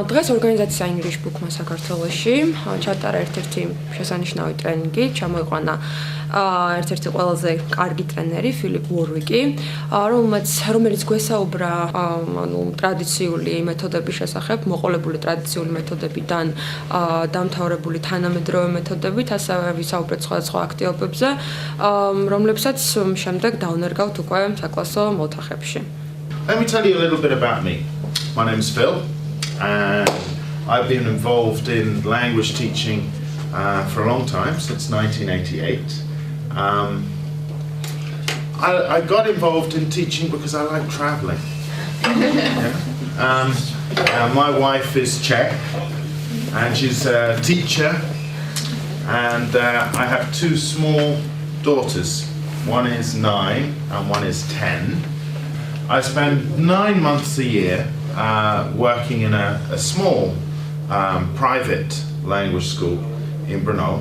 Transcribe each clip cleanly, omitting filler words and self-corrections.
დღეს ორგანიზაცია English Book-მა საქართველოში ჩატარა ერთ-ერთი შესანიშნავი ტრენინგი, ჩამოიყვანა ერთ-ერთი ყველაზე კარგი ტრენერი ფილიპ Warwick-ი, რომელიც გვესაუბრა ტრადიციული მეთოდების შესახებ, მოყოლებული ტრადიციული მეთოდებიდან დამთავრებული თანამედროვე მეთოდებით, ასევე ვისაუბრეთ სხვადასხვა აქტივობებზე, რომლებსაც შემდეგ დავნერგავთ უკვე საკლასო მოთახებში. Let me tell you a little bit about me. My name's Phil. And I've been involved in language teaching for a long time, since 1988. I got involved in teaching because I like traveling. My wife is Czech, and she's a teacher, and I have two small daughters. One is 9 and one is 10. I spend 9 months a year working in a small private language school in Brno,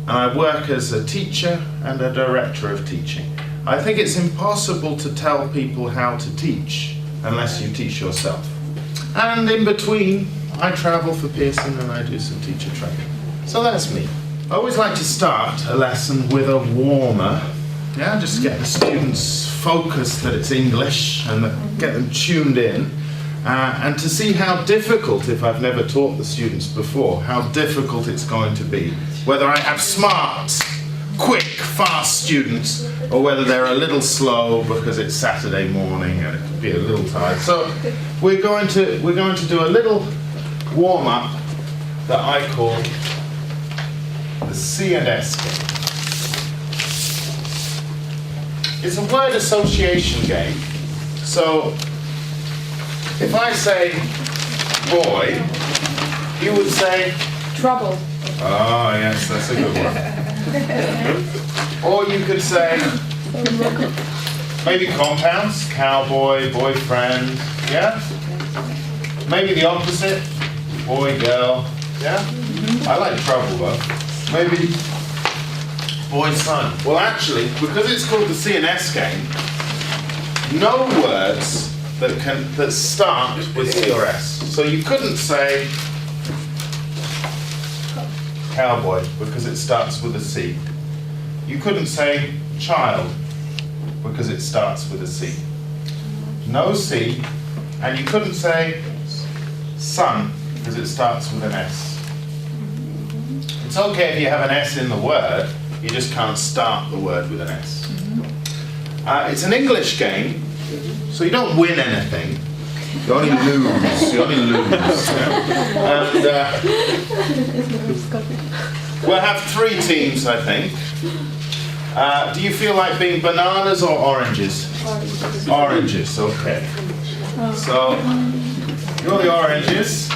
and I work as a teacher and a director of teaching. I think it's impossible to tell people how to teach unless you teach yourself. And in between, I travel for Pearson and I do some teacher training. So that's me. I always like to start a lesson with a warmer, just get the students focused that it's English and get them tuned in. And to see how difficult, if I've never taught the students before, how difficult it's going to be. Whether I have smart, quick, fast students, or whether they're a little slow because it's Saturday morning and it could be a little tired. So we're going to do a little warm-up that I call the C and S game. It's a word association game. So if I say boy, you would say Trouble. Oh yes, that's a good one. Or you could say maybe compounds, cowboy, boyfriend, Maybe the opposite, boy, girl, I like trouble though. Maybe boy, son. Well actually, because it's called the C and S game, no words that start with C or S. So you couldn't say cowboy because it starts with a C. You couldn't say child because it starts with a C. No C, and you couldn't say son because it starts with an S. It's okay if you have an S in the word, you just can't start the word with an S. It's an English game, so you don't win anything. You only lose. And we'll have 3 teams, I think. Do you feel like being bananas or oranges? Oranges, okay. So you're the oranges.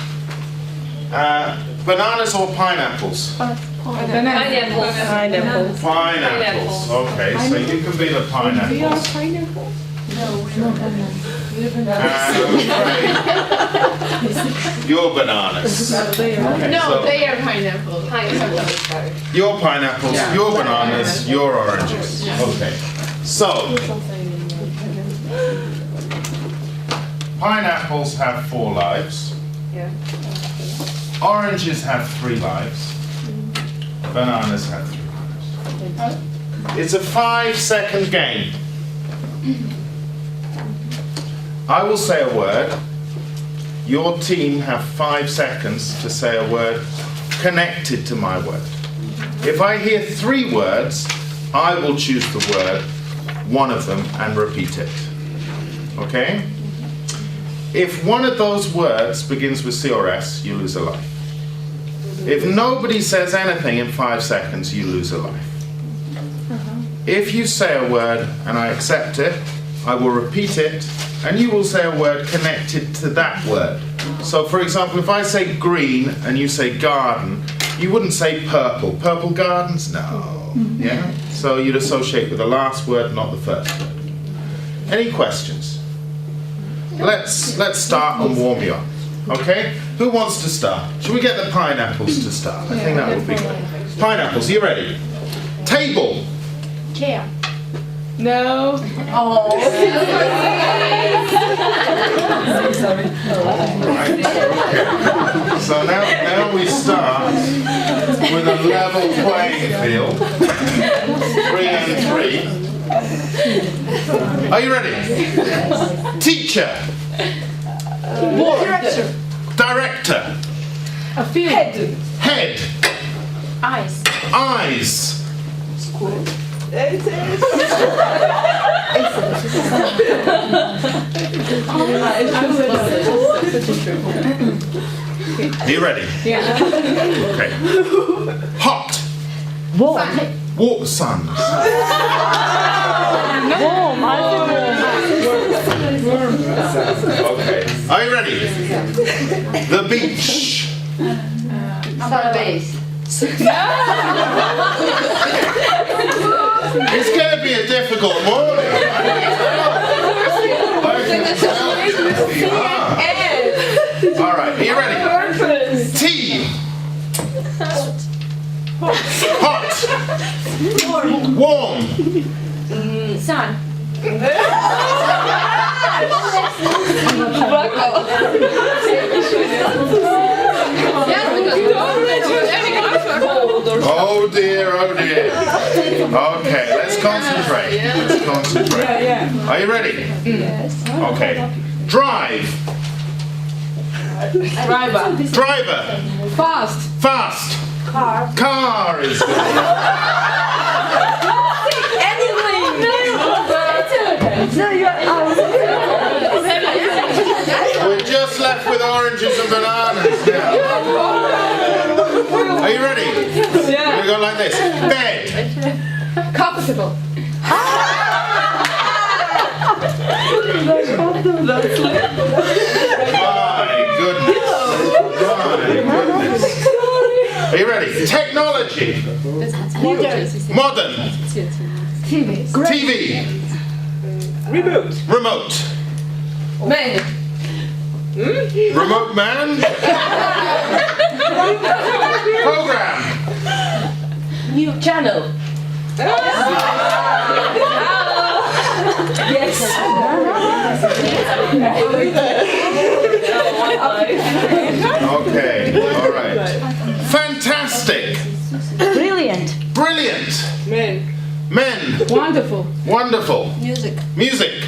Bananas or pineapples? Pineapples. Okay, so you can be the pineapples. We are pineapples? No. You're bananas. They are pineapples. You're pineapples, you're bananas, you're oranges. Okay. So, pineapples have 4 lives. Oranges have 3 lives. Bananas have 3 lives. It's a 5-second game. I will say a word. Your team have 5 seconds to say a word connected to my word. If I hear 3 words, I will choose the word, one of them, and repeat it. Okay? If one of those words begins with C or S, you lose a life. If nobody says anything in 5 seconds, you lose a life. If you say a word and I accept it, I will repeat it, and you will say a word connected to that word. So for example, if I say green and you say garden, you wouldn't say purple. Purple gardens? No. Yeah? So you'd associate with the last word, not the first word. Any questions? Let's start and warm you up. Okay? Who wants to start? Should we get the pineapples to start? I think that would be good. Pineapples, you ready? Table. Chair. No. Oh. So now we start with a level playing field. 3 and 3. Are you ready? Teacher. Director. Head. Eyes. Eyes. Are you ready? Yeah. Okay. Hot. Warm. Sun. Okay. Are you ready? The beach. Sunbase. It's going to be a difficult morning. All right, are you ready? Tea. Hot. Warm. Sun. Oh dear, oh dear. Okay, let's concentrate. Let's concentrate. Are you ready? Yes. Okay. Drive. Driver. Fast. Car is good. We're just left with oranges and bananas now. Are you ready? We go like this. Bed. Comfortable. My goodness. Are you ready? Technology. Modern. TV. Remote. Man. Remote man. Program. New channel. Yes. Okay, all right. Fantastic. Brilliant. Men. Wonderful. Music.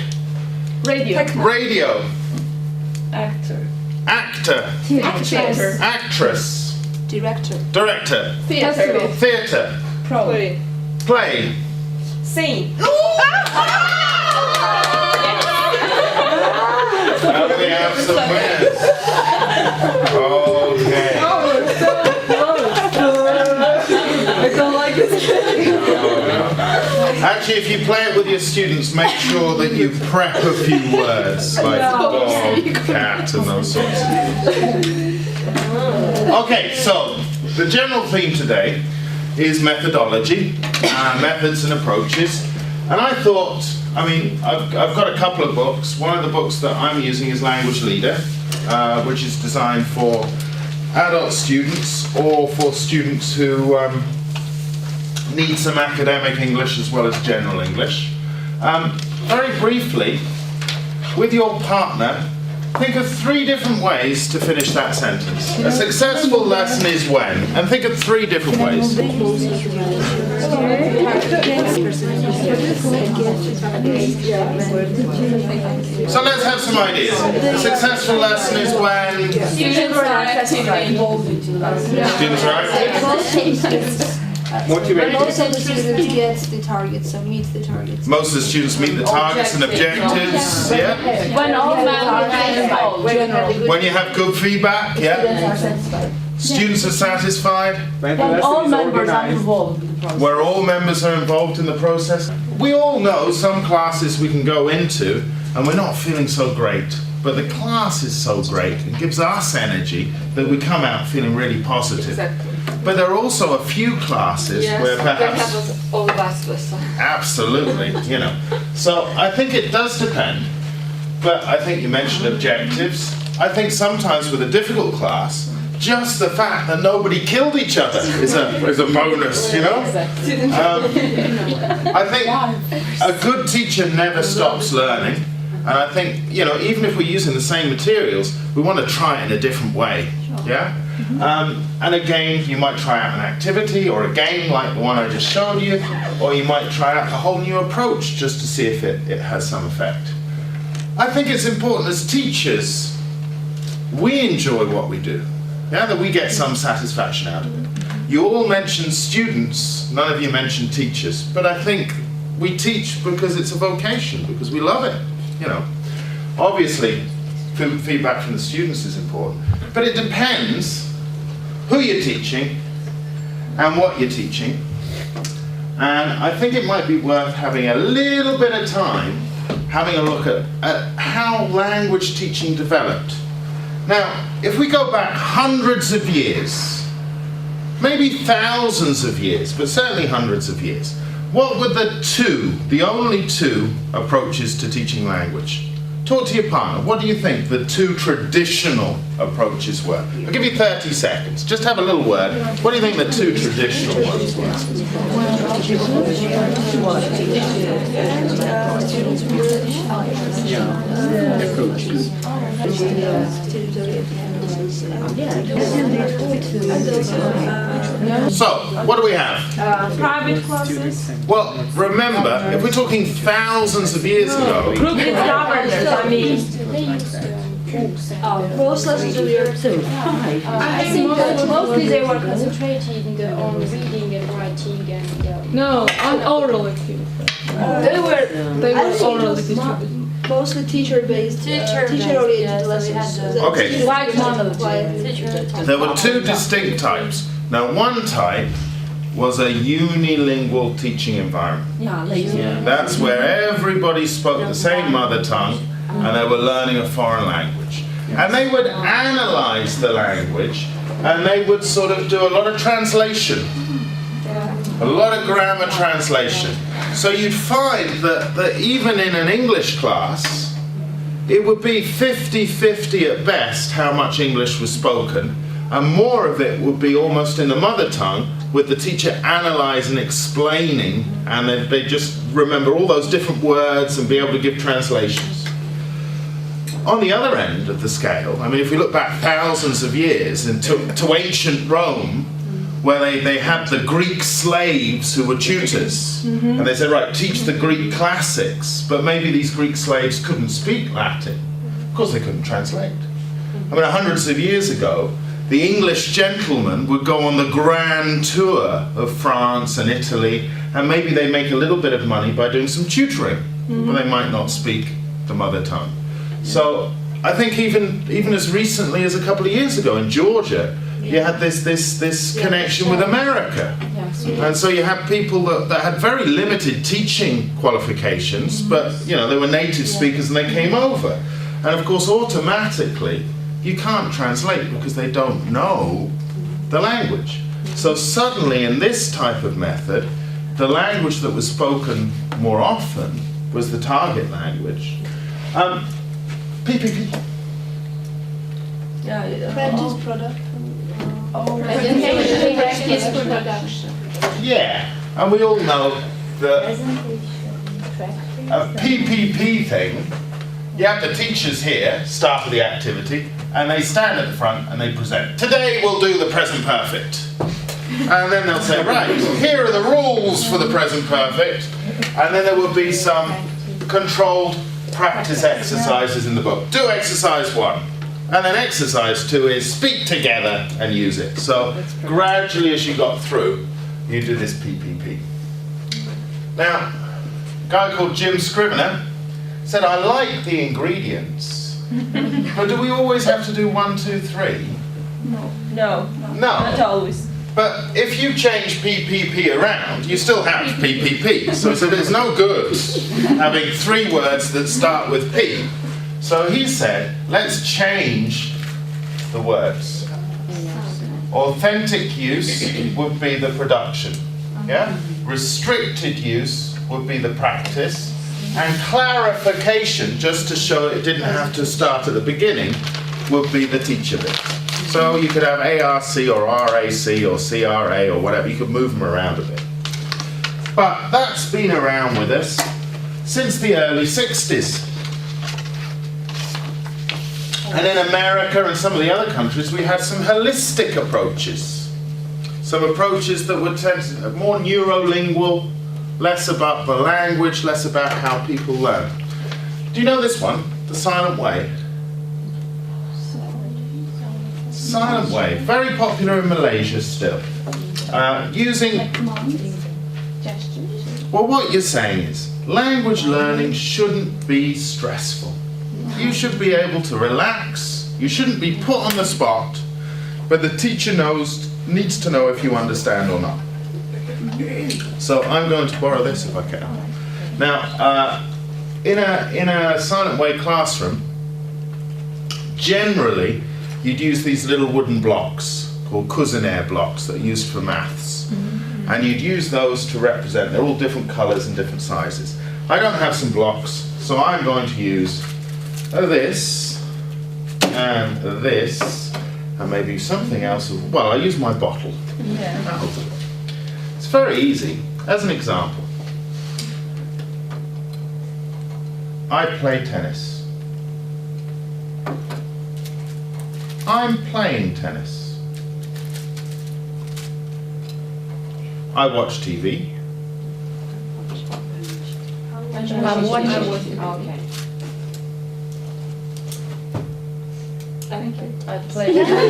Radio. Actor. Actress. Director. Theatre. Play. Sing. Now we have some winners. Okay. I don't like this. Actually, if you play it with your students, make sure that you prep a few words like dog, cat, and those sorts of things. Okay, so the general theme today is methodology, methods and approaches. And I thought, I've got a couple of books. One of the books that I'm using is Language Leader, which is designed for adult students or for students who need some academic English as well as general English. Very briefly, with your partner, think of 3 different ways to finish that sentence. A successful lesson is when, and think of 3 different ways. So let's have some ideas. A successful lesson is when Students are actively involved. students are active. Motivated. Most of the students get the targets, so meet the targets. Most of the students meet the targets and objectives, yeah? When all members are involved. When you have good feedback, yeah? Students are satisfied. When all members are involved in the process. Where all members are involved in the process. We all know some classes we can go into and we're not feeling so great, but the class is so great, it gives us energy that we come out feeling really positive. Exactly. But there are also a few classes where perhaps all vice versa. absolutely, So I think it does depend, but I think you mentioned objectives. I think sometimes with a difficult class, just the fact that nobody killed each other is a bonus, I think a good teacher never stops learning, And I think, you know, even if we're using the same materials, we want to try it in a different way. Yeah? And again, you might try out an activity or a game like the one I just showed you, or you might try out a whole new approach just to see if it has some effect. I think it's important as teachers, we enjoy what we do. Yeah, that we get some satisfaction out of it. You all mentioned students, none of you mentioned teachers, but I think we teach because it's a vocation, because we love it. You know, obviously, feedback from the students is important, but it depends who you're teaching and what you're teaching. And I think it might be worth having a little bit of time having a look at how language teaching developed. Now, if we go back hundreds of years, maybe thousands of years, but certainly hundreds of years, what were the only two approaches to teaching language? Talk to your partner. What do you think the two traditional approaches were? I'll give you 30 seconds. Just have a little word. What do you think the two traditional ones were? So, what do we have? Private classes. Well, remember, if we're talking thousands of years ago, Group with governors, I mean. Most lessons are here too. I think that mostly they were concentrating on reading and writing and No, on oral activity. they were I think oral it was activity. mostly teacher-based, teacher-oriented lessons. Okay. white monologue. there were two distinct types. Now, one type was a unilingual teaching environment. Yeah, later. That's where everybody spoke the same mother tongue and they were learning a foreign language. And they would analyze the language and they would sort of do a lot of translation. A lot of grammar translation. So you'd find that even in an English class, it would be 50-50 at best how much English was spoken, and more of it would be almost in the mother tongue, with the teacher analysing, explaining, and they just remember all those different words and be able to give translations. On the other end of the scale, I mean, if we look back thousands of years to ancient Rome, where they had the Greek slaves who were tutors, and they said, right, teach the Greek classics, but maybe these Greek slaves couldn't speak Latin. Of course they couldn't translate. I mean, hundreds of years ago, the English gentlemen would go on the grand tour of France and Italy, and maybe they make a little bit of money by doing some tutoring, but they might not speak the mother tongue. So I think even as recently as a couple of years ago in Georgia, you had this connection with America. And so you had people that had very limited teaching qualifications, but you know, they were native speakers and they came over. And of course, automatically, you can't translate because they don't know the language. So suddenly, in this type of method, the language that was spoken more often was the target language. PPP. Practice product. practice production. Yeah, and we all know that a PPP thing, you have the teachers here, start of the activity, and they stand at the front and they present. Today we'll do the present perfect. And then they'll say, right, here are the rules for the present perfect. And then there will be some controlled practice exercises in the book. Do exercise 1. And then exercise 2 is speak together and use it. So gradually as you got through, you do this PPP. Now, a guy called Jim Scrivener said, I like the ingredients, but do we always have to do 1, 2, 3? No, No. not always. But if you change PPP around, you still have PPP. So there's no good having 3 words that start with P. So he said, let's change the words. Authentic use would be the production. Yeah? Restricted use would be the practice. And clarification, just to show it didn't have to start at the beginning, would be the teacher bit. So you could have ARC or RAC or CRA or whatever. You could move them around a bit. But that's been around with us since the early 60s. And in America and some of the other countries, we had some holistic approaches. Some approaches that were more neurolingual, less about the language, less about how people learn. Do you know this one? The silent way? Silent way. Very popular in Malaysia still. Using... Well, what you're saying is, language learning shouldn't be stressful. You should be able to relax. You shouldn't be put on the spot, but the teacher needs to know if you understand or not. So I'm going to borrow this if I can. Now, in a silent way classroom, generally you'd use these little wooden blocks called Co-ordinator blocks that are used for maths. And you'd use those to represent, they're all different colours and different sizes. I don't have some blocks, so I'm going to use this, and maybe something else. Well, I use my bottle. Yeah. That'll do. It's very easy. As an example, I play tennis. I'm playing tennis. I watch TV. I'm watching. Okay. Thank you. I play tennis.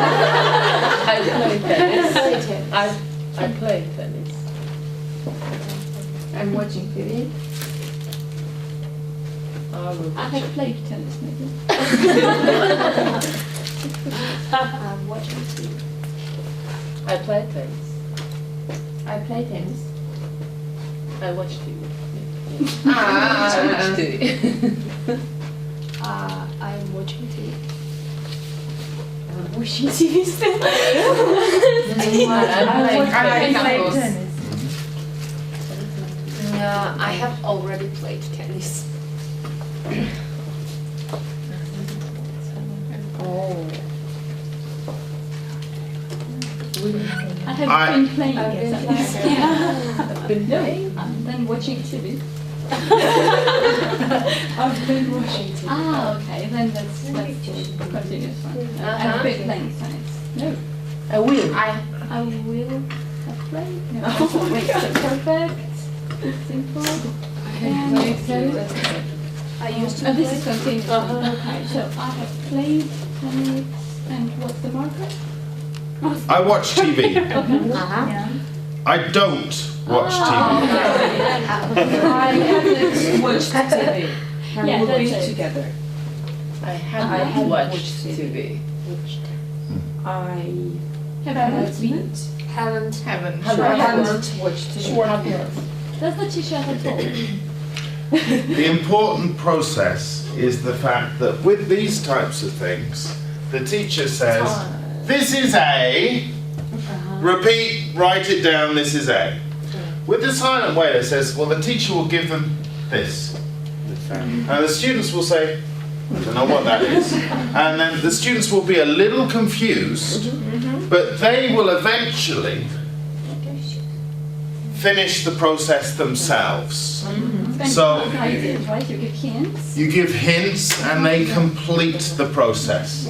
I play tennis. I'm watching TV. I have played tennis maybe. I'm watching TV. I play tennis. I play tennis. I watch TV. I watch TV. I'm watching TV. I'm watching TV still. I play tennis. I have already played tennis. Oh. I have been playing I've been it. playing. I've been playing. And then watching TV. I've been watching TV. Okay, then let's continue. I've been playing tennis. No. I will. I will have played. No. Wait, so perfect. Simple. I used to play. This is continuous. Okay, so I have played tennis, and what's the marker? I watch TV. Yeah. I don't watch TV. I haven't watched TV. Yeah, We'll be that's it. together. I haven't watched TV. I haven't been. Haven't watched TV. That's the teacher had told. The important process is the fact that with these types of things, the teacher says, this is A, repeat, write it down, this is A. With the silent way, it says, well, the teacher will give them this. And the students will say, I don't know what that is. And then the students will be a little confused, but they will eventually finish the process themselves. So Right, you give hints. you give hints and they complete the process.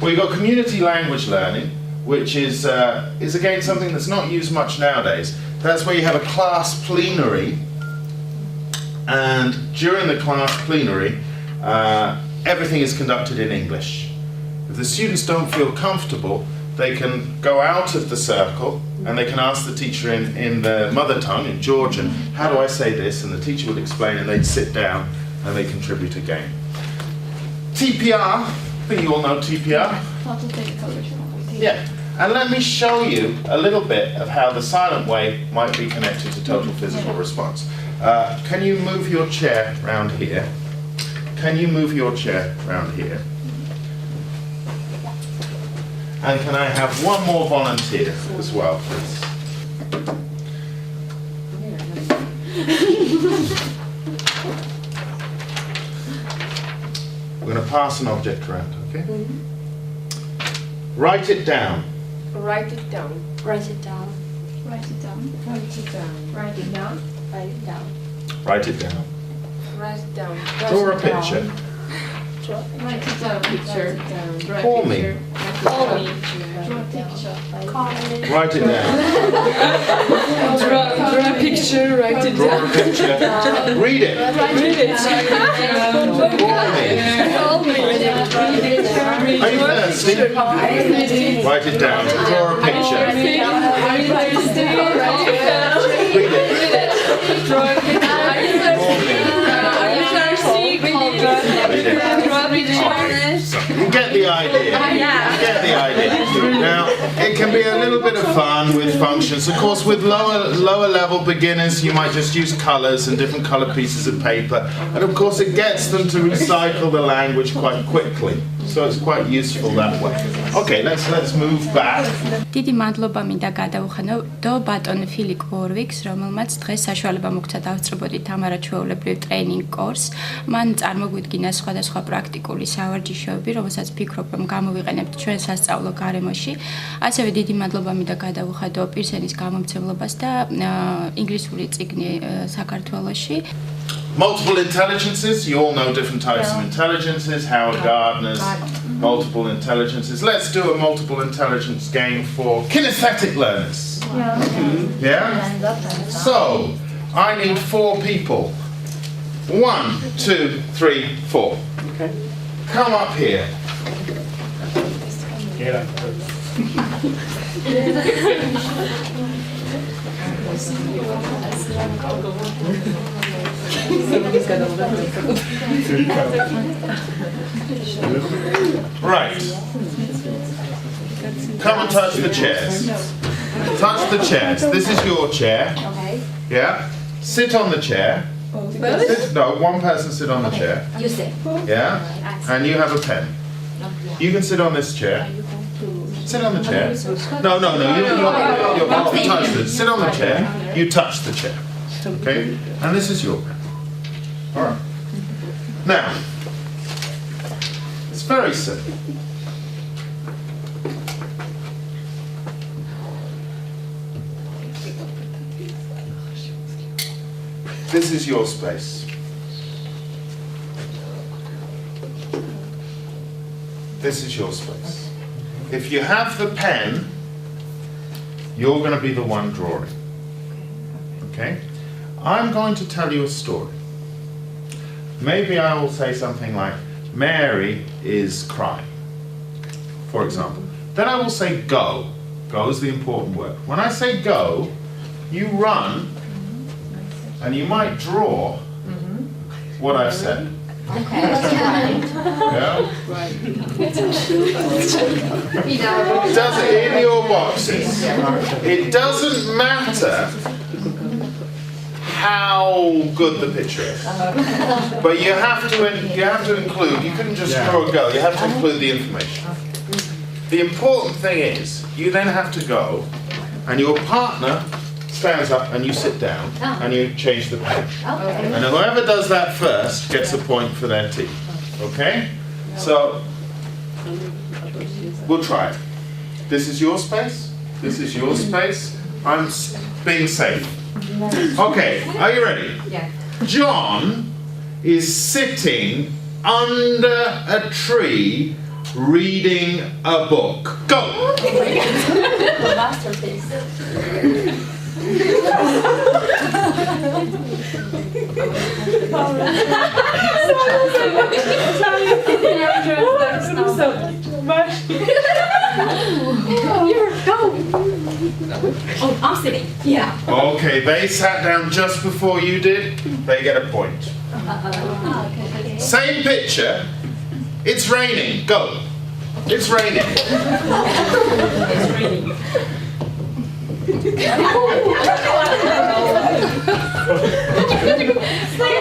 Well, you've got community language learning, which is again something that's not used much nowadays. That's where you have a class plenary, and during the class plenary, everything is conducted in English. If the students don't feel comfortable, they can go out of the circle and they can ask the teacher in their mother tongue, in Georgian, how do I say this? And the teacher would explain and they'd sit down and they contribute again. TPR, I think you all know TPR. Yeah, and let me show you a little bit of how the silent way might be connected to total physical response. Can you move your chair round here? Can you move your chair round here? And can I have one more volunteer as well, please? We're going to pass an object around, okay? Write it down. Write it down. Write it down. Write it down. Write it down. Write it down. Write it down. Write it down. Write it down. Draw a picture. Write it down. Picture. Call me. Call me. Draw a picture. Write it down. Draw a picture, write it Draw a down. picture. Read it. Read it. Call me. Are you thirsty? Write it down. Draw a picture. Read it. Draw a picture. You get the idea. You get the idea. Now, it can be a little bit of fun with functions. Of course, with lower level beginners, you might just use colours and different colour pieces of paper. And of course, it gets them to recycle the language quite quickly. So it's quite useful that way. Okay, let's move back. დიდი მადლობა მინდა გადავუხადო ბატონ ფილიპ ვორვიქს, რომელმაც დღეს საშუალება მოგცა დავსწრებოდით თამარა ჩვეულებრივ ტრეინინგ კორს. მან წარმოგვიდგინა სხვადასხვა პრაქტიკული სავარჯიშოები, რომელსაც ფიქრობ, რომ გამოვიყენებთ ჩვენ სასწავლო გარემოში. ასევე დიდი მადლობა მინდა გადავუხადო პირსენის გამომცემლობას და ინგლისური წიგნი საქართველოში. Multiple intelligences, you all know different types of intelligences, Howard Gardner's multiple intelligences. Let's do a multiple intelligence game for kinesthetic learners. Yeah? So, I need 4 people. 1, 2, 3, 4. Okay. Come up here. Right. Come and touch the chairs. Touch the chairs. This is your chair. Okay. Yeah? Sit on the chair. No, one person sit on the chair. You say. Yeah? And you have a pen. You can sit on this chair. Sit on the chair. No, you're not touch it. Sit on the chair. You touch the chair. Okay? And this is your pen. Alright. Now, it's very simple. This is your space. This is your space. If you have the pen, you're going to be the one drawing. Okay? I'm going to tell you a story. Maybe I will say something like, Mary is crying, for example. Then I will say go. Go is the important word. When I say go, you run and you might draw what I've said. Yeah? It does it in your boxes. It doesn't matter how good the picture is, but you have to include. You couldn't just draw a go. You have to include the information. The important thing is you then have to go, and your partner stands up, and you sit down, and you change the page. And whoever does that first gets a point for their team. Okay? So we'll try it. This is your space. This is your space. I'm being safe. Okay, are you ready? Yeah. John is sitting under a tree reading a book. Go! Masterpiece. Oh, I'm sitting. Yeah. Okay, they sat down just before you did. They get a point. Okay. Same picture. It's raining. Go. It's raining. It's raining.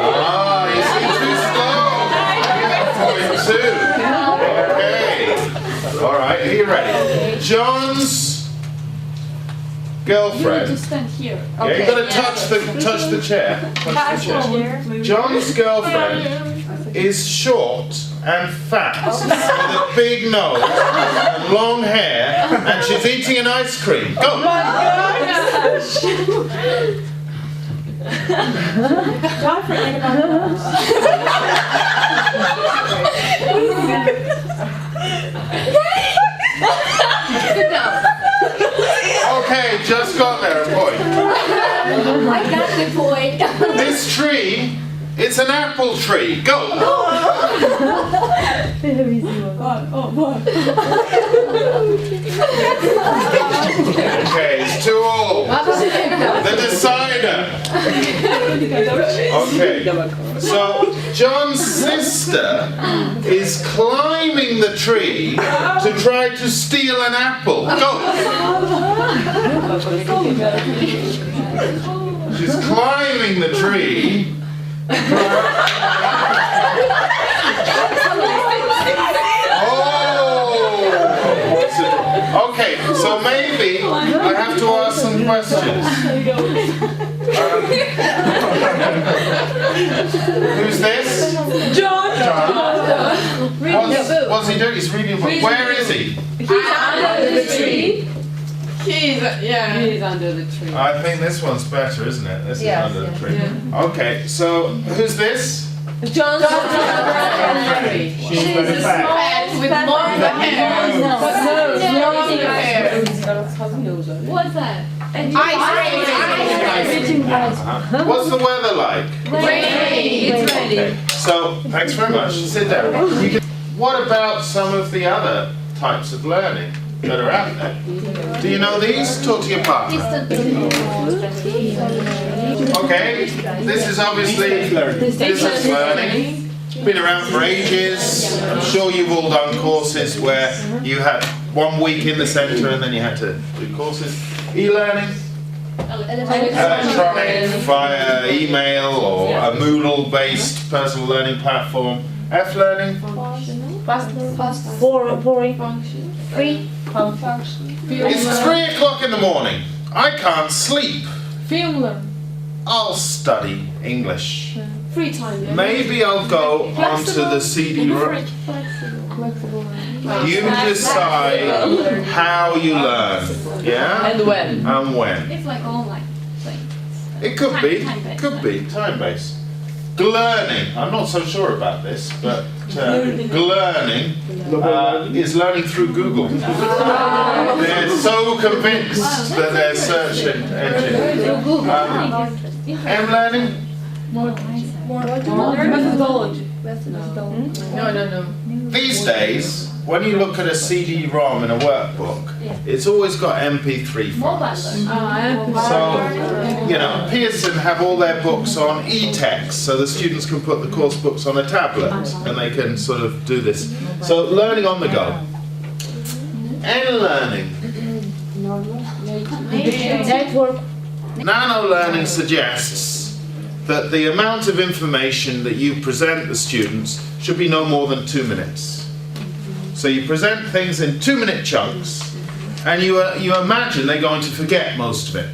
Ah, you seem too slow. You get a point too. Okay. All right, are you ready? John's You need to girlfriend. stand here. Yeah, you got to touch the chair. Touch the chair. John's girlfriend is short and fat with a big nose and long hair, and she's eating an ice cream. Go. Don't forget about wait. This tree, it's an apple tree. Go! Okay, it's 2-all. The decider. Okay, so John's sister is climbing the tree to try to steal an apple. Go! She's climbing the tree. Oh! Okay, so maybe I have to ask some questions. Who's this? John. What's he doing? He's reading a book. Where is he? He's under the tree. He's under the tree. I think this one's better, isn't it? This is under the tree. Yeah. Okay, so who's this? John's under the tree. She's a small with long hair. What's that? What's the weather like? Rainy. It's Okay. So, thanks very much. Sit down. What about some of the other types of learning that are out there? Do you know these? Talk to your partner. Okay, this is obviously distance learning. Been around for ages. I'm sure you've all done courses where you had 1 week in the centre and then you had to do courses. E-learning? Electronic, via email or a Moodle-based personal learning platform. F-learning? It's 3 o'clock in the morning. I can't sleep. Film learn. I'll study English. Free time. Yeah. Maybe I'll go onto the CD-ROM. You decide how you learn. Yeah? And when? And when. It's like online thing. It could be. Could be. Time-based. Learning. I'm not so sure about this, but learning is learning through Google. They're so convinced that their search engine. M-learning? Methodology. No. These days, when you look at a CD-ROM in a workbook, it's always got MP3 files. So, you know, Pearson have all their books on e-text, so the students can put the course books on a tablet, and they can sort of do this. So, learning on the go. N-learning. Nano learning suggests that the amount of information that you present the students should be no more than 2 minutes. So you present things in 2-minute chunks, and you imagine they're going to forget most of it.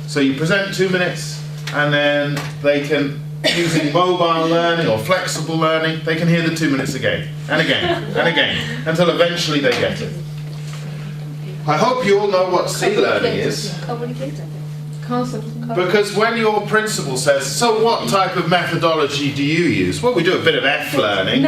So you present 2 minutes, and then they can, using mobile learning or flexible learning, they can hear the 2 minutes again, and again, and again, until eventually they get it. I hope you all know what C-learning is. Because when your principal says, so what type of methodology do you use? Well, we do a bit of F learning.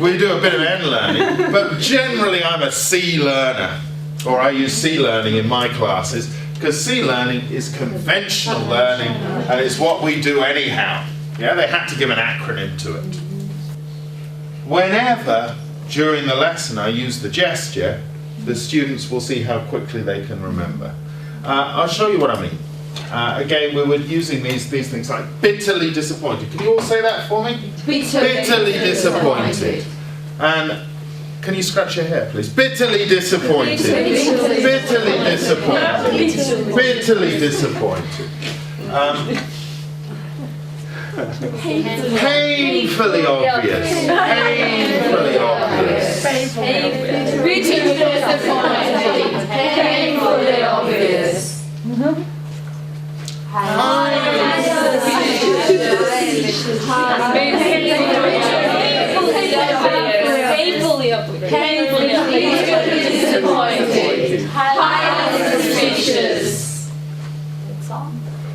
We do a bit of N learning. But generally I'm a C learner. Or I use C learning in my classes. Because C learning is conventional learning and it's what we do anyhow. Yeah, they had to give an acronym to it. Whenever during the lesson I use the gesture, the students will see how quickly they can remember. I'll show you what I mean. Again, we were using these things like bitterly disappointed. Can you all say that for me? Bitterly disappointed. And can you scratch your hair, please? Bitterly disappointed. Bitterly disappointed. Bitterly disappointed. Painfully obvious. Painfully obvious. Bitterly disappointed. Painfully obvious. Highly suspicious. Painfully disappointed. Highly suspicious.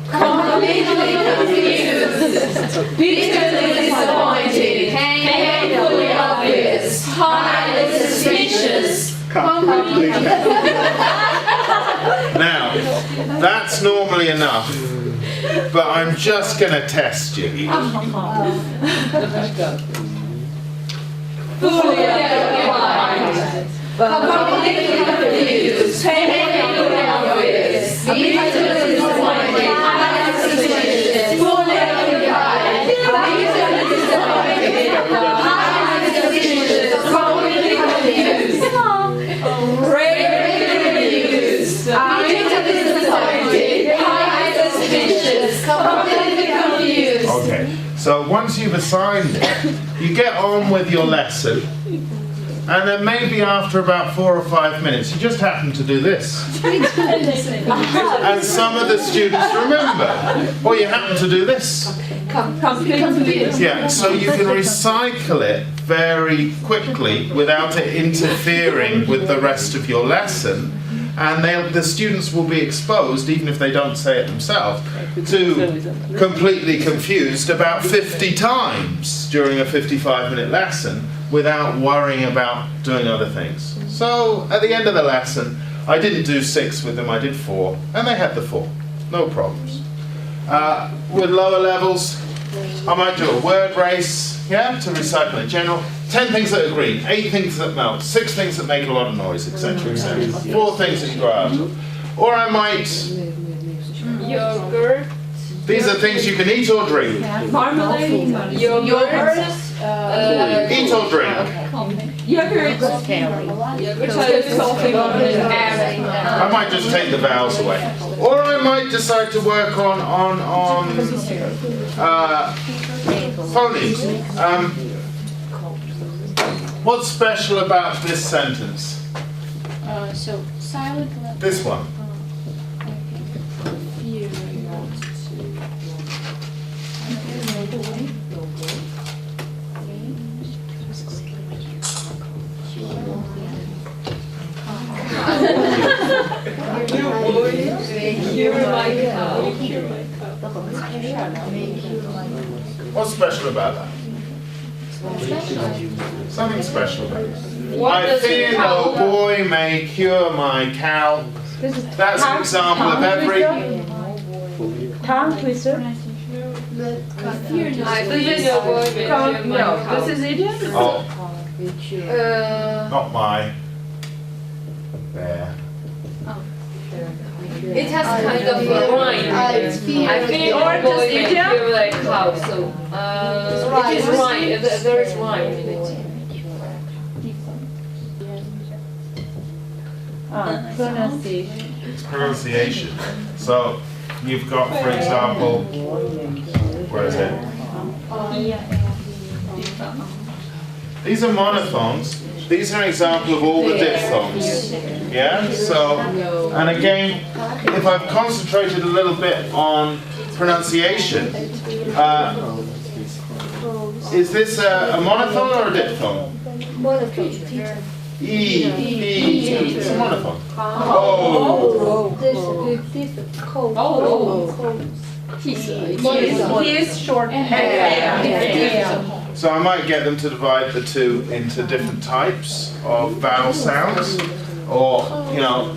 Completely confused. Bitterly disappointed. Painfully obvious. Highly suspicious. Now, that's normally enough but I'm just going to test you. Fully occupied. Completely confused. Painfully obvious. Easily disappointed. Highly suspicious. Fully occupied. Easily disappointed. Highly suspicious. Completely confused. Greatly confused. Easily disappointed. Highly suspicious. Completely confused. Okay, so once you've assigned it, you get on with your lesson, and then maybe after about 4 or 5 minutes, you just happen to do this. And some of the students remember. Or you happen to do this. Yeah, so you can recycle it very quickly without it interfering with the rest of your lesson. And the students will be exposed, even if they don't say it themselves, to completely confused about 50 times during a 55-minute lesson without worrying about doing other things. So at the end of the lesson, I didn't do 6 with them, I did 4, and they had the 4. No problems. With lower levels, I might do a word race, yeah, to recycle in general. 10 things that are green, 8 things that melt, 6 things that make a lot of noise, etc., etc. 4 things that you grow out of. Or I might... Yogurt. These are things you can eat or drink. Marmalade. Yogurt. Eat or drink. Yogurt. I might just take the vowels away. Or I might decide to work on phonemes. What's special about this sentence? So silent letter. This one. What's special about that? Something special about it. I fear no boy may cure my cow. That's an example of every... Tongue twister. No, this is idiom. Oh. Not my. There. It has kind of a rhyme. I think Or just idiom. you're like how, so it is rhyme. There is rhyme in it. Pronunciation. It's pronunciation. So you've got, for example, where is it? These are monophthongs. These are an example of all the diphthongs. Yeah? So, and again, if I've concentrated a little bit on pronunciation, is this a monophthong or a diphthong? It's a monophthong. He is short. So I might get them to divide the two into different types of vowel sounds, or, you know,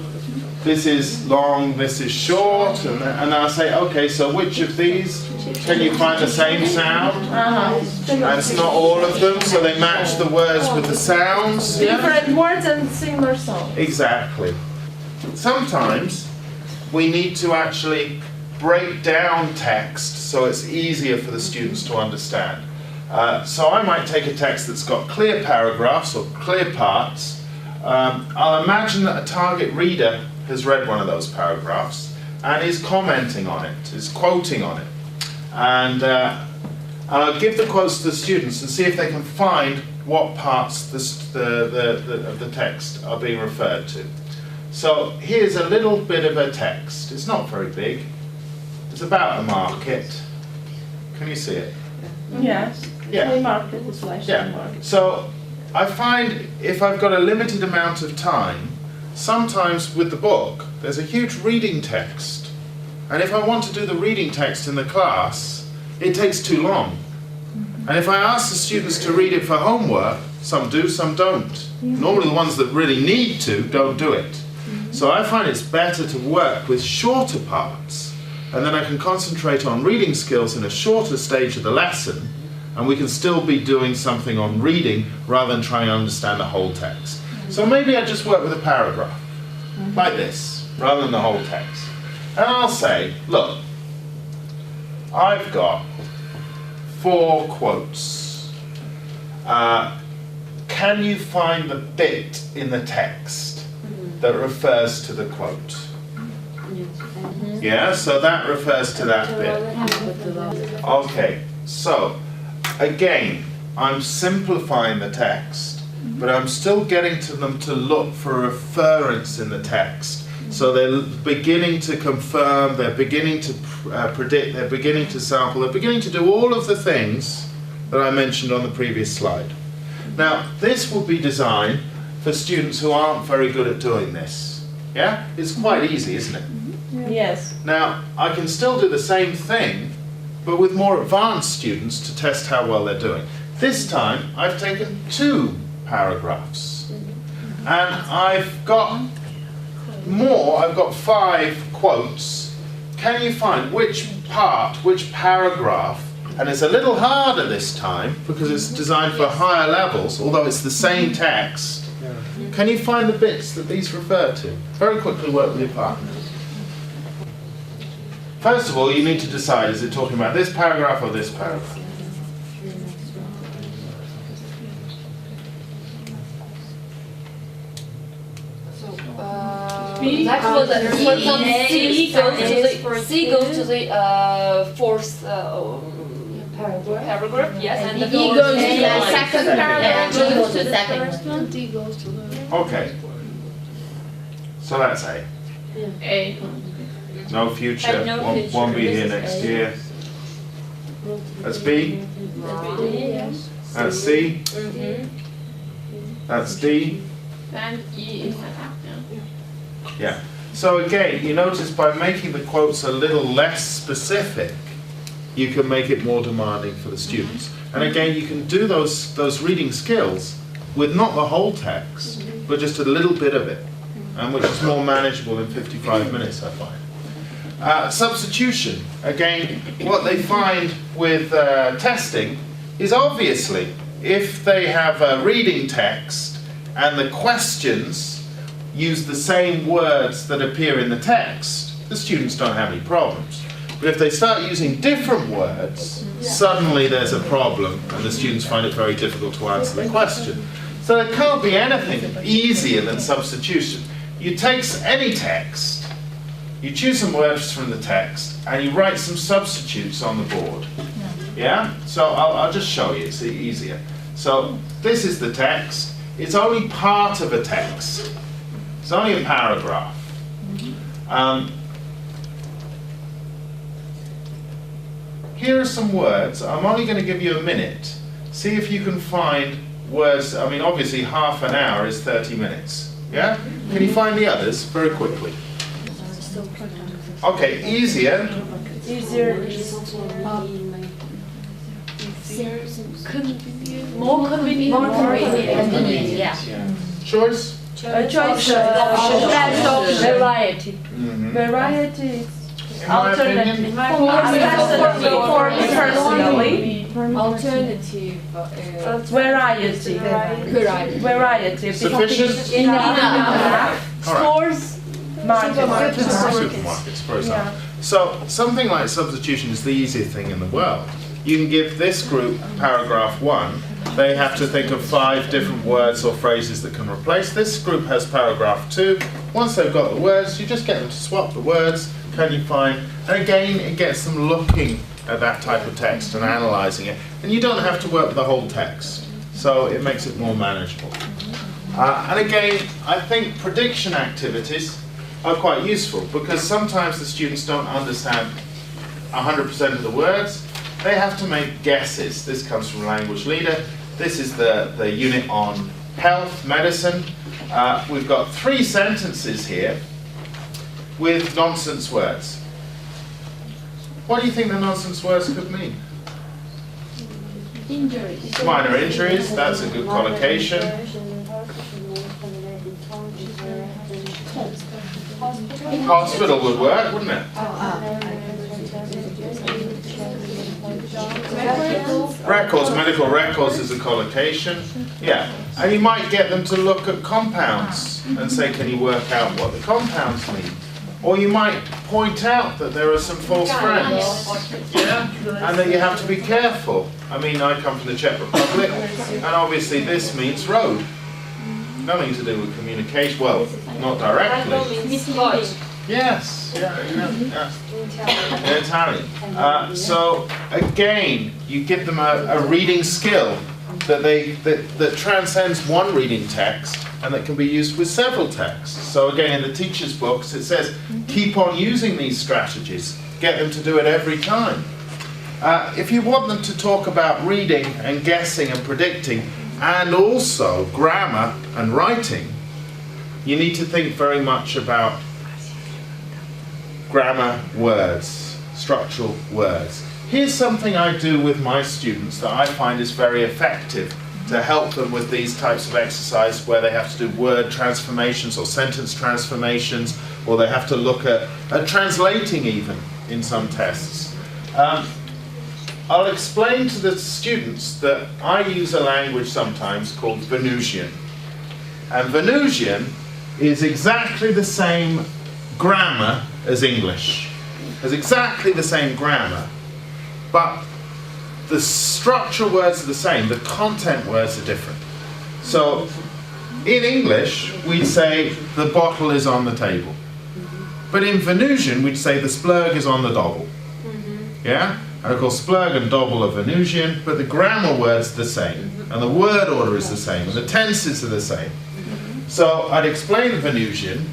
this is long, this is short, and then I'll say, okay, so which of these can you find the same sound? And it's not all of them, so they match the words with the sounds. Different words and similar songs. Exactly. Sometimes we need to actually break down text so it's easier for the students to understand. So I might take a text that's got clear paragraphs or clear parts. I'll imagine that a target reader has read one of those paragraphs and is commenting on it, is quoting on it. And I'll give the quotes to the students and see if they can find what parts of the text are being referred to. So here's a little bit of a text. It's not very big. It's about the market. Can you see it? Yes. Yeah. Market is like market. So I find if I've got a limited amount of time, sometimes with the book, there's a huge reading text. And if I want to do the reading text in the class, it takes too long. And if I ask the students to read it for homework, some do, some don't. Normally the ones that really need to don't do it. So I find it's better to work with shorter parts and then I can concentrate on reading skills in a shorter stage of the lesson, and we can still be doing something on reading rather than trying to understand the whole text. So maybe I just work with a paragraph, like this, rather than the whole text. And I'll say, look, I've got 4 quotes. Can you find the bit in the text that refers to the quote? Yeah, so that refers to that bit. Okay, so again, I'm simplifying the text, but I'm still getting to them to look for reference in the text. So they're beginning to confirm, they're beginning to predict, they're beginning to sample, they're beginning to do all of the things that I mentioned on the previous slide. Now, this will be designed for students who aren't very good at doing this. Yeah? It's quite easy, isn't it? Yes. Now, I can still do the same thing, but with more advanced students to test how well they're doing. This time, I've taken 2 paragraphs. And I've got more, I've got 5 quotes. Can you find which part, which paragraph, and it's a little harder this time because it's designed for higher levels, although it's the same text. Can you find the bits that these refer to? Very quickly work with your partners. First of all, you need to decide, is it talking about this paragraph or this paragraph? That was C goes to the fourth paragraph, yes, and the E goes to the line. second paragraph. G goes to the first one, D goes to the... Okay. So that's A. A. No future, And no future. won't be here This is next A. year. That's B. Yes. That's C. That's D. And E is Yeah. So again, you notice by making the quotes a little less specific, you can make it more demanding for the students. And again, you can do those reading skills with not the whole text, but just a little bit of it, and which is more manageable in 55 minutes, I find. Substitution. Again, what they find with testing is obviously if they have a reading text and the questions use the same words that appear in the text, the students don't have any problems. But if they start using different words, suddenly there's a problem and the students find it very difficult to answer the question. So there can't be anything easier than substitution. You take any text, you choose some words from the text, and you write some substitutes on the board. Yeah? So I'll just show you, it's easier. So this is the text. It's only part of a text. It's only a paragraph. Here are some words. I'm only going to give you a minute. See if you can find words. I mean, obviously half an hour is 30 minutes. Yeah? Can you find the others very quickly? Okay, easier. Easier is more convenient. more convenient. Yeah. Choice? Choice option. Variety. Variety is In my opinion, for me personally. Alternative. Variety. Variety. sufficient? Enough. All right. Stores, markets. Supermarkets, for example. So something like substitution is the easiest thing in the world. You can give this group paragraph 1. They have to think of 5 different words or phrases that can replace. This group has paragraph 2. Once they've got the words, you just get them to swap the words. Can you find? And again, it gets them looking at that type of text and analysing it. And you don't have to work with the whole text. So it makes it more manageable. And again, I think prediction activities are quite useful because sometimes the students don't understand 100% of the words. They have to make guesses. This comes from Language Leader. This is the unit on health, medicine. We've got 3 sentences here with nonsense words. What do you think the nonsense words could mean? Injuries. Minor injuries, that's a good collocation. Hospital would work, wouldn't it? Records, medical records is a collocation. Yeah, and you might get them to look at compounds and say, can you work out what the compounds mean? Or you might point out that there are some false friends, yeah, and that you have to be careful. I mean, I come from the Czech Republic, and obviously this means road. Nothing to do with communication, well, not directly. Yes, yeah, in Italian. So again, you give them a reading skill that transcends one reading text and that can be used with several texts. So again, in the teacher's books, it says, keep on using these strategies. Get them to do it every time. If you want them to talk about reading and guessing and predicting, and also grammar and writing, you need to think very much about grammar words, structural words. Here's something I do with my students that I find is very effective to help them with these types of exercises where they have to do word transformations or sentence transformations, or they have to look at translating even in some tests. I'll explain to the students that I use a language sometimes called Venusian. And Venusian is exactly the same grammar as English. It's exactly the same grammar, but the structural words are the same, the content words are different. So in English, we'd say the bottle is on the table. But in Venusian, we'd say the splurg is on the dobble. Yeah? And of course, splurg and dobble are Venusian, but the grammar words are the same, and the word order is the same, and the tenses are the same. So I'd explain the Venusian,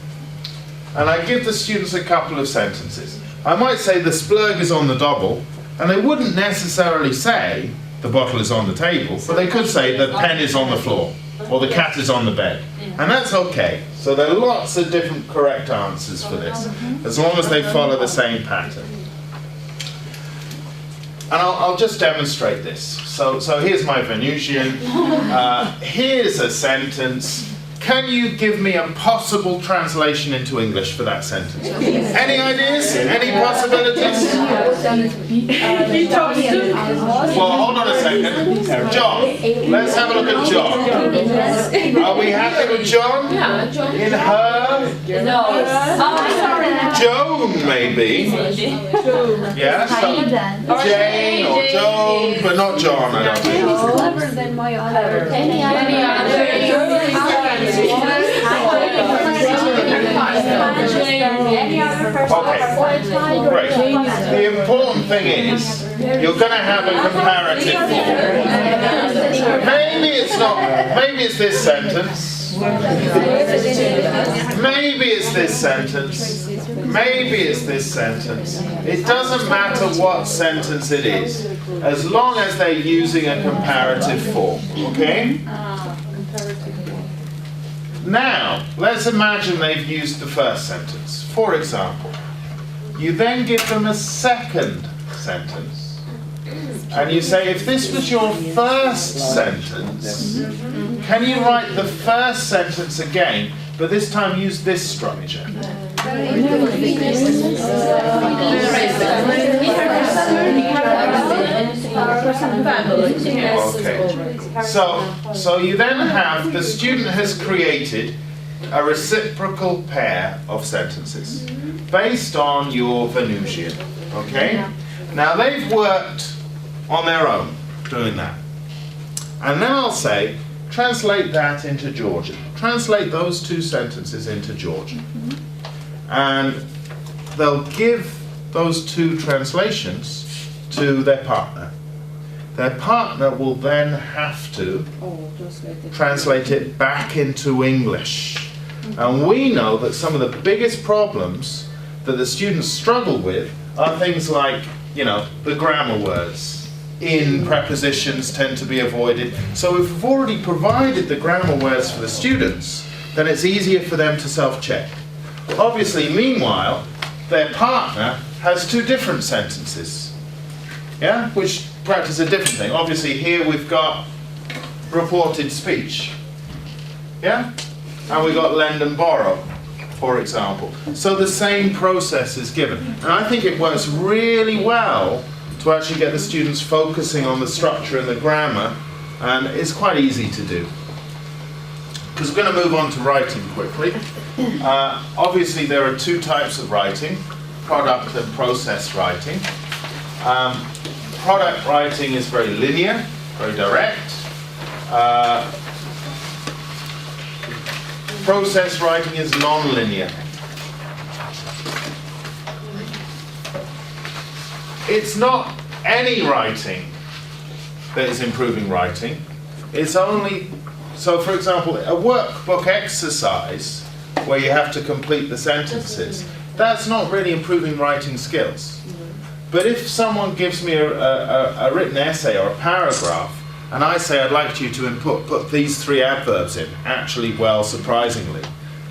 and I give the students a couple of sentences. I might say the splurg is on the dobble, and they wouldn't necessarily say the bottle is on the table, but they could say the pen is on the floor, or the cat is on the bed. And that's okay. So there are lots of different correct answers for this, as long as they follow the same pattern. And I'll just demonstrate this. So here's my Venusian. Here's a sentence. Can you give me a possible translation into English for that sentence? Any ideas? Any possibilities? Well, hold on a second. John. Let's have a look at John. Are we happy with John? In her? No. Joan, maybe. Yeah? So Jane or Joan, but not John, I don't think. He's clever than my other. Any Okay, great. The important thing is, you're going to have a comparative form. Maybe it's not, maybe it's this sentence. Maybe it's this sentence. Maybe it's this sentence. It doesn't matter what sentence it is, as long as they're using a comparative form, okay? Now, let's imagine they've used the first sentence. For example, you then give them a second sentence. And you say, if this was your first sentence, can you write the first sentence again, but this time use this structure? Okay. So you then have, the student has created a reciprocal pair of sentences based on your Venusian. Okay? Now they've worked on their own doing that. And then I'll say, translate that into Georgian. Translate those two sentences into Georgian. And they'll give those two translations to their partner. Their partner will then have to translate it back into English. And we know that some of the biggest problems that the students struggle with are things like, you know, the grammar words. In prepositions tend to be avoided. So if we've already provided the grammar words for the students, then it's easier for them to self-check. Obviously, meanwhile, their partner has two different sentences, yeah, which practice a different thing. Obviously, here we've got reported speech, yeah, and we've got lend and borrow, for example. So the same process is given, and I think it works really well to to actually get the students focusing on the structure and the grammar, and it's quite easy to do. Because we're going to move on to writing quickly. Obviously there are two types of writing, product and process writing. Product writing is very linear, very direct. Process writing is non-linear. It's not any writing that is improving writing. It's only, so for example, a workbook exercise where you have to complete the sentences, that's not really improving writing skills. But if someone gives me a written essay or a paragraph, and I say I'd like you to put these 3 adverbs in, actually, well, surprisingly,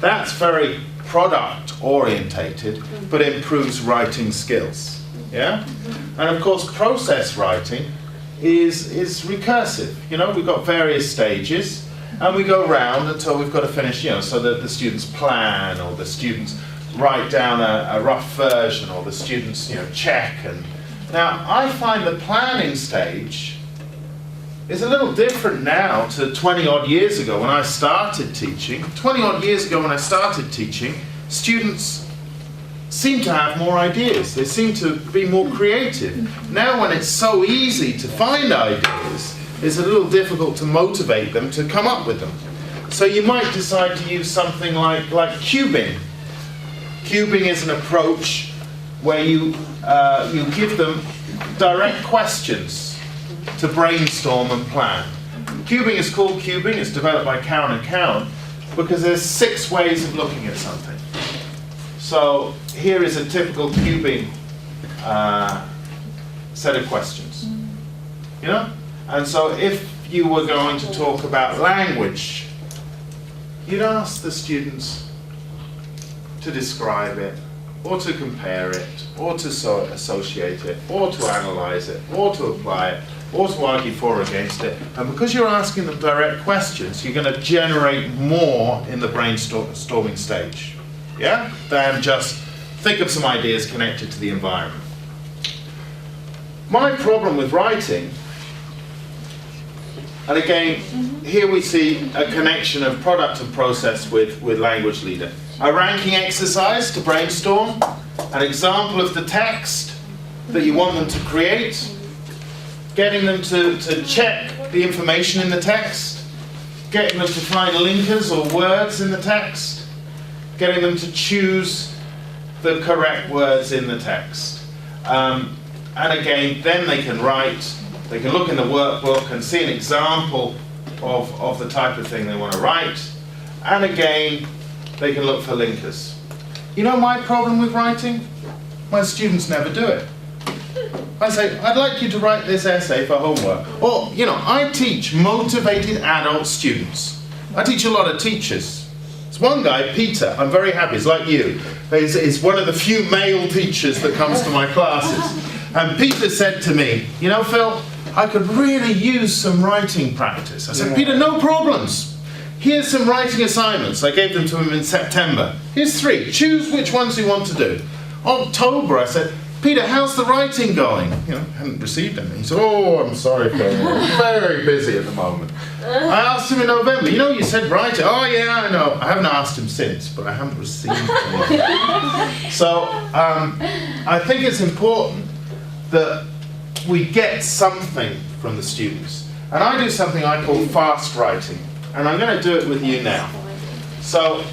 that's very product orientated, but improves writing skills. Yeah? And of course, process writing is recursive. You know, we've got various stages, and we go round until we've got to finish, you know, so that the students plan, or the students write down a rough version, or the students, you know, check. And now, I find the planning stage is a little different now to 20-odd years ago when I started teaching. 20-odd years ago when I started teaching, students seem to have more ideas. They seem to be more creative. Now when it's so easy to find ideas, it's a little difficult to motivate them to come up with them. So you might decide to use something like cubing. Cubing is an approach where you give them direct questions to brainstorm and plan. Cubing is called cubing, it's developed by Cowan and Cowan, because there's 6 ways of looking at something. So here is a typical cubing set of questions. You know? And so if you were going to talk about language, you'd ask the students to describe it, or to compare it, or to associate it, or to analyze it, or to apply it, or to argue for or against it. And because you're asking them direct questions, you're going to generate more in the brainstorming stage. Yeah? Than just think of some ideas connected to the environment. My problem with writing, and again, here we see a connection of product and process with language leader. A ranking exercise to brainstorm, an example of the text that you want them to create, getting them to check the information in the text, getting them to find linkers or words in the text, getting them to choose the correct words in the text. And again, then they can write, they can look in the workbook and see an example of the type of thing they want to write. And again, they can look for linkers. You know my problem with writing? My students never do it. I say, I'd like you to write this essay for homework. Or, you know, I teach motivated adult students. I teach a lot of teachers. There's one guy, Peter, I'm very happy, he's like you. He's one of the few male teachers that comes to my classes. And Peter said to me, you know, Phil, I could really use some writing practice. I said, Peter, no problems. Here's some writing assignments. I gave them to him in September. Here's 3. Choose which ones you want to do. October, I said, Peter, how's the writing going? You know, I hadn't received any. He said, oh, I'm sorry, Phil. I'm very busy at the moment. I asked him in November, you know, you said write it. Oh, yeah, I know. I haven't asked him since, but I haven't received anything. So, I think it's important that we get something from the students. And I do something I call fast writing. And I'm going to do it with you now. So,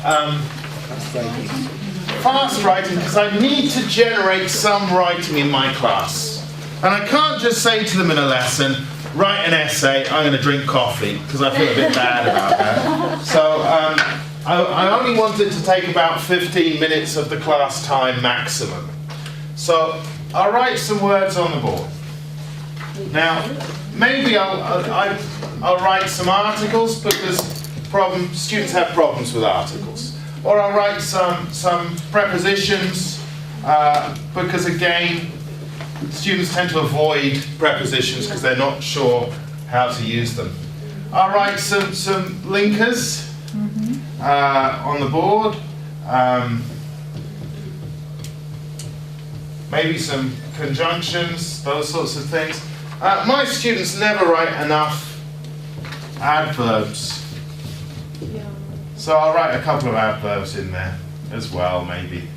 fast writing, because I need to generate some writing in my class. And I can't just say to them in a lesson, write an essay, I'm going to drink coffee, because I feel a bit bad about that. So I only want it to take about 15 minutes of the class time maximum. So I'll write some words on the board. Now, maybe I'll write some articles, because students have problems with articles. Or I'll write some prepositions, because again, students tend to avoid prepositions because they're not sure how to use them. I'll write some linkers on the board, maybe some conjunctions, those sorts of things. My students never write enough adverbs. So I'll write a couple of adverbs in there as well, maybe.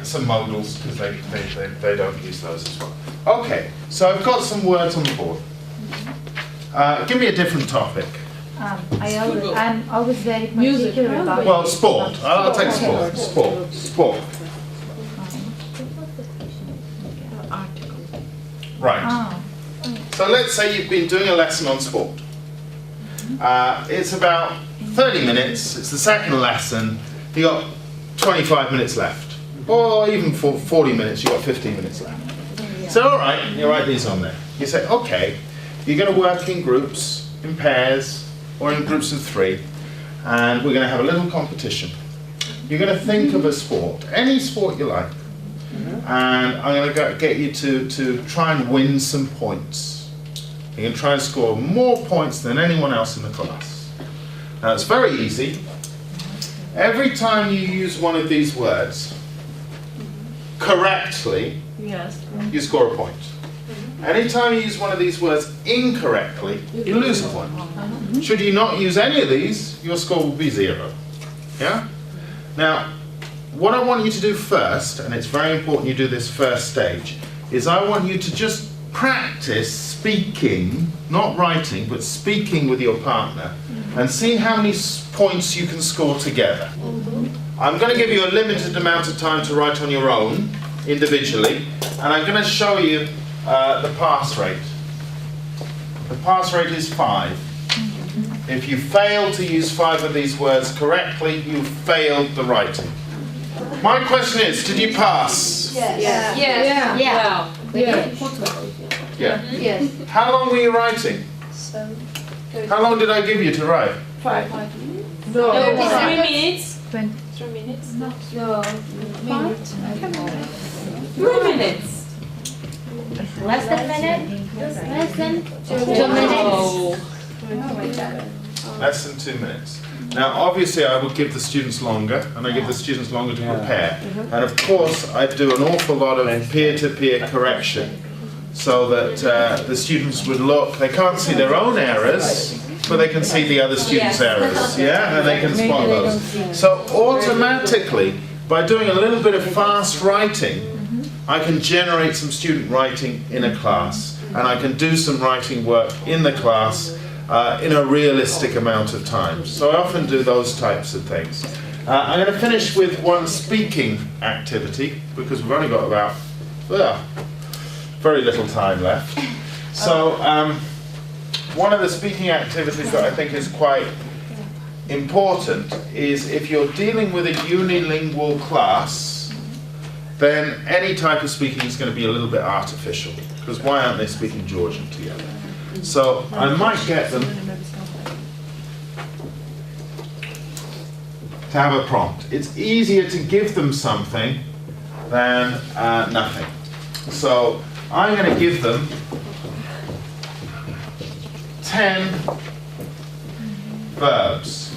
Some modals, because they don't use those as well. Okay, so I've got some words on the board. Give me a different topic. I'm always very particular about. Well, sport. I'll take sport. Sport. Right. So let's say you've been doing a lesson on sport. It's about 30 minutes. It's the second lesson. You got 25 minutes left, or even for 40 minutes. You got 15 minutes left. So all right, you write these on there. You say, okay, you're going to work in groups, in pairs, or in groups of 3, and we're going to have a little competition. You're going to think of a sport, any sport you like, and I'm going to get you to try and win some points. You're going to try and score more points than anyone else in the class. Now it's very easy. Every time you use one of these words correctly, you score a point. Anytime you use one of these words incorrectly, you lose a point. Should you not use any of these, your score will be 0. Yeah? Now, what I want you to do first, and it's very important you do this first stage, is I want you to just practice speaking, not writing, but speaking with your partner, and see how many points you can score together. I'm going to give you a limited amount of time to write on your own, individually, and I'm going to show you the pass rate. The pass rate is 5. If you fail to use 5 of these words correctly, you failed the writing. My question is, did you pass? Yes. Yeah. How long were you writing? How long did I give you to write? 5. No, No. 3 minutes. 3 minutes. No. 3 minutes. Less than a minute? Less than 2 minutes? Less than 2 minutes. Now, obviously, I would give the students longer, and I give the students longer to prepare. And of course, I do an awful lot of peer-to-peer correction, so that the students would look. They can't see their own errors, but they can see the other students' errors, yeah, and they can spot those. So automatically, by doing a little bit of fast writing, I can generate some student writing in a class, and I can do some writing work in the class in a realistic amount of time. So I often do those types of things. I'm going to finish with one speaking activity, because we've only got about very little time left. So one of the speaking activities that I think is quite important is if you're dealing with a unilingual class, then any type of speaking is going to be a little bit artificial, because why aren't they speaking Georgian together? So I might get them to have a prompt. It's easier to give them something than nothing. So I'm going to give them 10 verbs.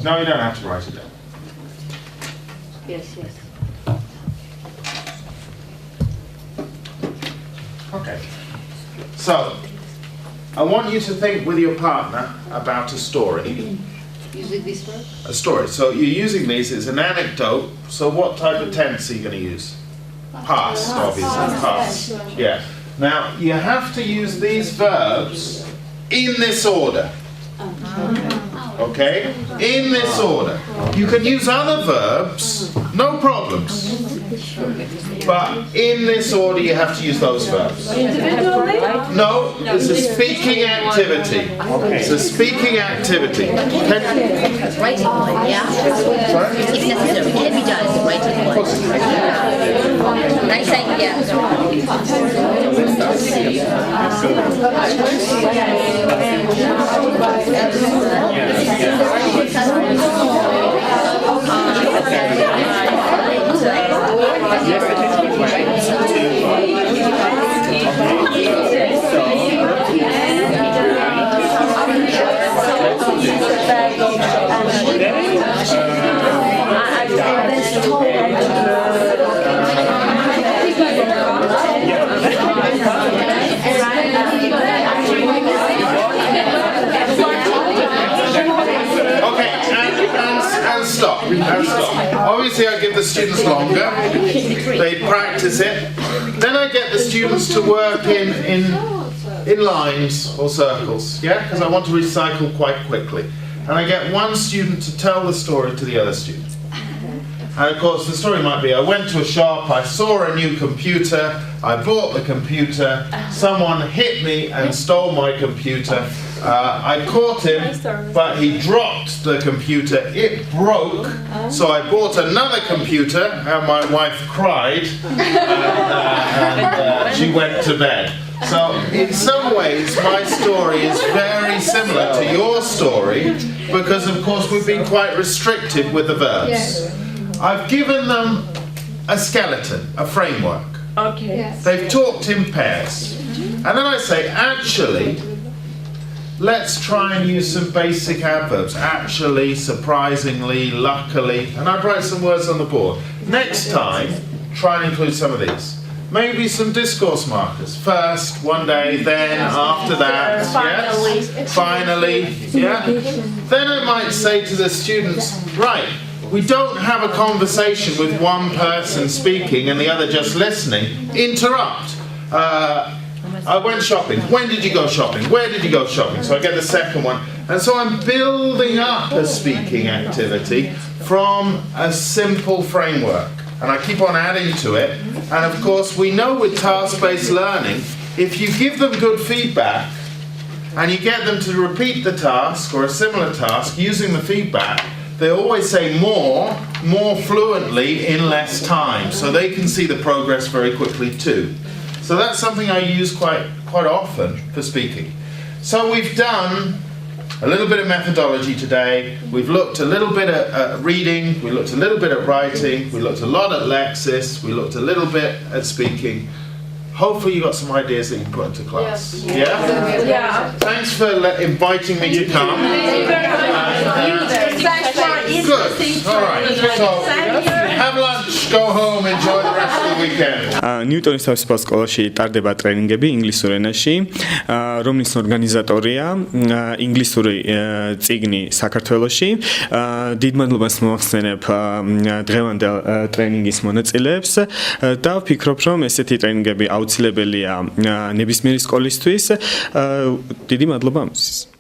No, you don't have to write it down. Yes. Okay. So, I want you to think with your partner about a story. Using this word? A story. So you're using these, it's an anecdote. So what type of tense are you going to use? Past, obviously. Past. Yeah. Now, you have to use these verbs in this order. Okay? In this order. You can use other verbs, no problems. But in this order, you have to use those verbs. Individually? No, it's a speaking activity. It's a speaking activity. Writing point, yeah? Sorry? If necessary, can be done as a writing point. Nice idea. Stop. Obviously, I give the students longer. They practice it. Then I get the students to work in lines or circles, yeah? Because I want to recycle quite quickly. And I get one student to tell the story to the other student. And of course, the story might be, I went to a shop, I saw a new computer, I bought the computer, someone hit me and stole my computer. I caught him, but he dropped the computer, it broke, so I bought another computer, and my wife cried, and she went to bed. So, in some ways, my story is very similar to your story, because of course we've been quite restricted with the verbs. Yes. I've given them a skeleton, a framework. Okay. Yes. They've talked in pairs. And then I say, actually, let's try and use some basic adverbs. Actually, surprisingly, luckily. And I'd write some words on the board. Next time, try and include some of these. Maybe some discourse markers. First, one day, then, after that. Finally. Yes? Finally. Yeah? Then I might say to the students, right, we don't have a conversation with one person speaking and the other just listening. Interrupt. I went shopping. When did you go shopping? Where did you go shopping? So I get the second one. And so I'm building up a speaking activity from a simple framework. And I keep on adding to it. And of course, we know with task-based learning, if you give them good feedback and you get them to repeat the task or a similar task using the feedback, they always say more fluently in less time, so they can see the progress very quickly too. So that's something I use quite often for speaking. So we've done a little bit of methodology today. We've looked a little bit at reading, we looked a little bit at writing, we looked a lot at lexis, we looked a little bit at speaking. Hopefully you got some ideas that you put into class. Yes. Yeah? Yeah. Thanks for inviting me to come. Good. All right. So have lunch, go home, enjoy the rest of the weekend. ნიუტონის თავისუფალ სკოლაში ტარდება ტრენინგები ინგლისურ ენაში, რომლის ორგანიზატორია ინგლისური წიგნი საქართველოში. დიდ მადლობას მოვახსენებ დღევანდელ ტრენინგის მონაწილეებს და ვფიქრობ, რომ ესეთი ტრენინგები აუცილებელია ნებისმიერი სკოლისთვის. დიდი მადლობა ამისთვის.